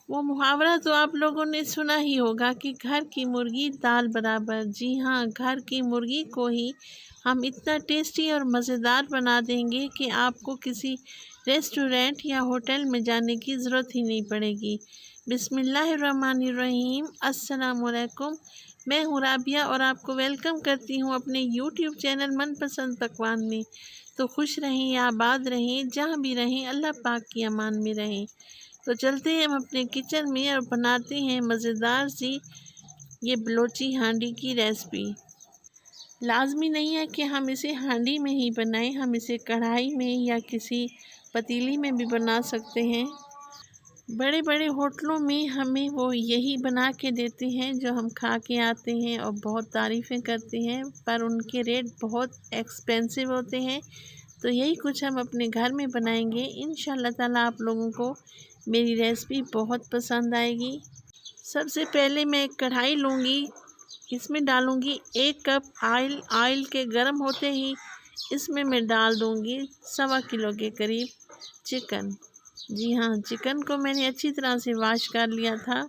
वो मुहावरा तो आप लोगों ने सुना ही होगा कि घर की मुर्गी दाल बराबर। जी हाँ, घर की मुर्गी को ही हम इतना टेस्टी और मज़ेदार बना देंगे कि आपको किसी रेस्टोरेंट या होटल में जाने की ज़रूरत ही नहीं पड़ेगी। बिस्मिल्लाहिर्रहमानिर्रहीम, अस्सलाम वालेकुम। मैं हूँ राबिया और आपको वेलकम करती हूँ अपने यूट्यूब चैनल मनपसंद पकवान में। तो खुश रहें, आबाद रहें, जहाँ भी रहें अल्लाह पाक की अमान में रहें। तो चलते हैं हम अपने किचन में और बनाते हैं मज़ेदार सी ये बलोची हांडी की रेसिपी। लाजमी नहीं है कि हम इसे हांडी में ही बनाएं, हम इसे कढ़ाई में या किसी पतीली में भी बना सकते हैं। बड़े बड़े होटलों में हमें वो यही बना के देते हैं जो हम खा के आते हैं और बहुत तारीफ़ें करते हैं, पर उनके रेट बहुत एक्सपेंसिव होते हैं। तो यही कुछ हम अपने घर में बनाएंगे। इंशाल्लाह ताला आप लोगों को मेरी रेसिपी बहुत पसंद आएगी। सबसे पहले मैं एक कढ़ाई लूँगी, इसमें डालूँगी 1 कप ऑयल। ऑयल के गर्म होते ही इसमें मैं डाल दूँगी 1.25 किलो के करीब चिकन। जी हाँ, चिकन को मैंने अच्छी तरह से वॉश कर लिया था।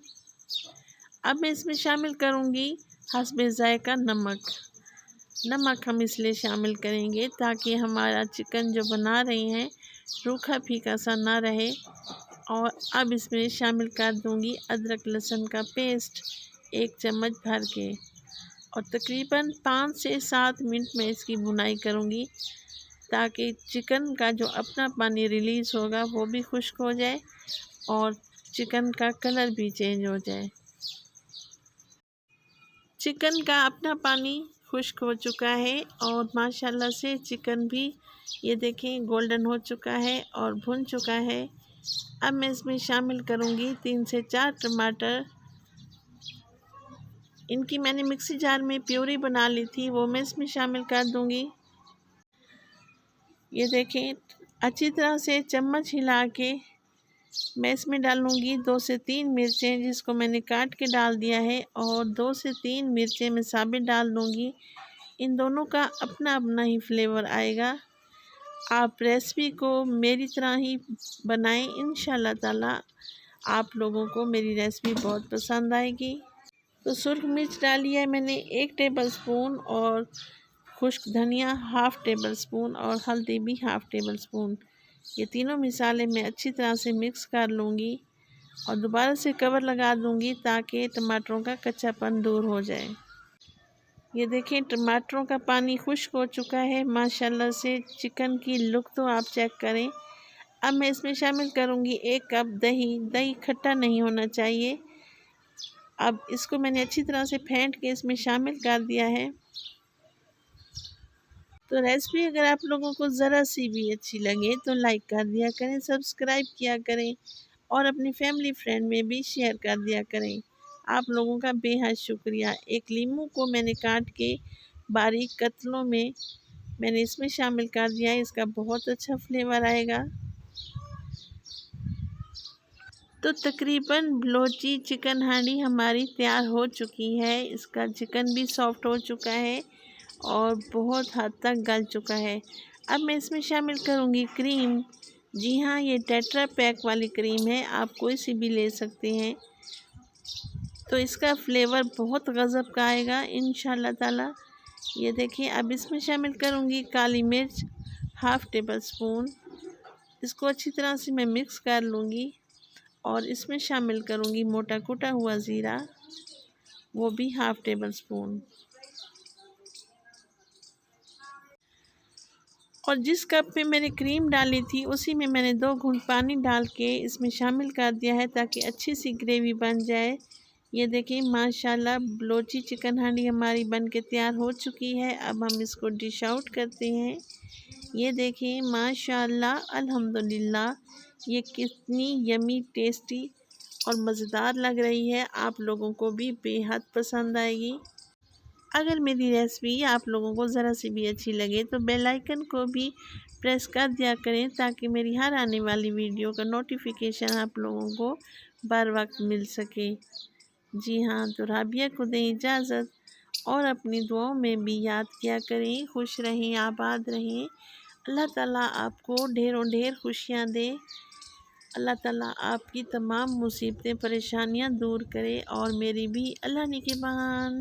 अब मैं इसमें शामिल करूँगी हस्बे ज़ायक़ा नमक। नमक हम इसलिए शामिल करेंगे ताकि हमारा चिकन जो बना रहे हैं रूखा फीका सा ना रहे। और अब इसमें शामिल कर दूंगी अदरक लहसुन का पेस्ट 1 चम्मच भर के, और तकरीबन 5 से 7 मिनट में इसकी भुनाई करूंगी ताकि चिकन का जो अपना पानी रिलीज़ होगा वो भी खुश्क हो जाए और चिकन का कलर भी चेंज हो जाए। चिकन का अपना पानी खुश्क हो चुका है और माशाल्लाह से चिकन भी ये देखें गोल्डन हो चुका है और भुन चुका है। अब मैं इसमें शामिल करूंगी 3 से 4 टमाटर। इनकी मैंने मिक्सी जार में प्यूरी बना ली थी, वो मैं इसमें शामिल कर दूंगी। ये देखें अच्छी तरह से चम्मच हिला के मैं इसमें डालूंगी 2 से 3 मिर्चें जिसको मैंने काट के डाल दिया है, और 2 से 3 मिर्चें मैं साबित डाल दूंगी। इन दोनों का अपना अपना ही फ्लेवर आएगा। आप रेसिपी को मेरी तरह ही बनाएं, इंशाल्लाह ताला आप लोगों को मेरी रेसिपी बहुत पसंद आएगी। तो सुर्ख मिर्च डाली है मैंने 1 टेबलस्पून, और खुश्क धनिया 1/2 टेबलस्पून, और हल्दी भी 1/2 टेबलस्पून। ये तीनों मिसाले मैं अच्छी तरह से मिक्स कर लूँगी और दोबारा से कवर लगा दूँगी ताकि टमाटरों का कच्चापन दूर हो जाए। ये देखें टमाटरों का पानी खुश्क हो चुका है माशाल्लाह से। चिकन की लुक तो आप चेक करें। अब मैं इसमें शामिल करूँगी 1 कप दही। दही खट्टा नहीं होना चाहिए। अब इसको मैंने अच्छी तरह से फेंट के इसमें शामिल कर दिया है। तो रेसिपी अगर आप लोगों को ज़रा सी भी अच्छी लगे तो लाइक कर दिया करें, सब्सक्राइब किया करें और अपनी फैमिली फ्रेंड में भी शेयर कर दिया करें। आप लोगों का बेहद शुक्रिया। एक लीमू को मैंने काट के बारीक कतलों में मैंने इसमें शामिल कर दिया है, इसका बहुत अच्छा फ्लेवर आएगा। तो तकरीबन बलोची चिकन हांडी हमारी तैयार हो चुकी है। इसका चिकन भी सॉफ्ट हो चुका है और बहुत हद तक गल चुका है। अब मैं इसमें शामिल करूँगी क्रीम। जी हाँ, ये टेट्रा पैक वाली क्रीम है, आप कोई सी भी ले सकते हैं। तो इसका फ्लेवर बहुत गज़ब का आएगा इंशाल्लाह ताला। ये देखिए अब इसमें शामिल करूँगी काली मिर्च 1/2 टेबलस्पून। इसको अच्छी तरह से मैं मिक्स कर लूँगी और इसमें शामिल करूँगी मोटा कूटा हुआ ज़ीरा, वो भी 1/2 टेबलस्पून। और जिस कप में मैंने क्रीम डाली थी उसी में मैंने 2 घूंट पानी डाल के इसमें शामिल कर दिया है ताकि अच्छी सी ग्रेवी बन जाए। ये देखिए माशाल्लाह बलोची चिकन हांडी हमारी बन के तैयार हो चुकी है। अब हम इसको डिश आउट करते हैं। ये देखिए माशाल्लाह अल्हम्दुलिल्लाह, ये कितनी यमी टेस्टी और मज़ेदार लग रही है। आप लोगों को भी बेहद पसंद आएगी। अगर मेरी रेसिपी आप लोगों को ज़रा सी भी अच्छी लगे तो बेल आइकन को भी प्रेस कर दिया करें ताकि मेरी हर आने वाली वीडियो का नोटिफिकेशन आप लोगों को बर वक्त मिल सके। जी हाँ, तो राबिया को दें इजाज़त और अपनी दुआओं में भी याद किया करें। खुश रहें, आबाद रहें। अल्लाह ताला आपको ढेरों ढेर खुशियाँ दे। अल्लाह ताला आपकी तमाम मुसीबतें परेशानियां दूर करे और मेरी भी। अल्लाह निगहबान।